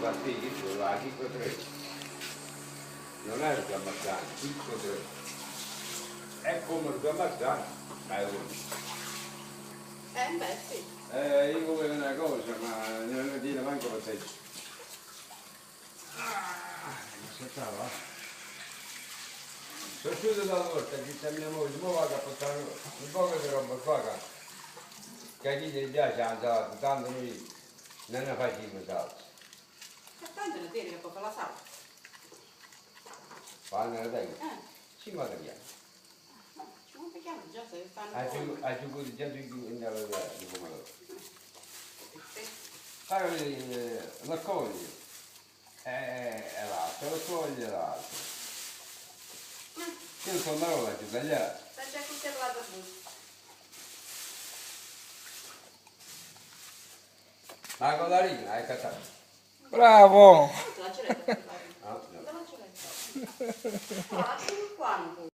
partito, la Chico 3. Non è il Gamazzano, Chico 3. È come il Gamazzano, ma è uno. Beh sì. Io volevo una cosa, ma non dire manco per te. Aspettava. Sono chiuso da volta che c'è mia moglie, ora vado a portare un po' di roba qua, che a chi gli piace andare, tanto noi non ne facciamo salsa. E tanto ne tieni che poi fa la salsa. Fanno la tega? Sì, ma che Ci montiamo già se fanno buoni. ha giocato già di pomodoro. Sì. La coglie, e l'altro, la coglie e l'altro. Io sono andato a tagliare. Sta già conservato tutto. La codarina è cattata. Bravo! La ceretta. Ah, no. Dove la ceretta? Ah, quando?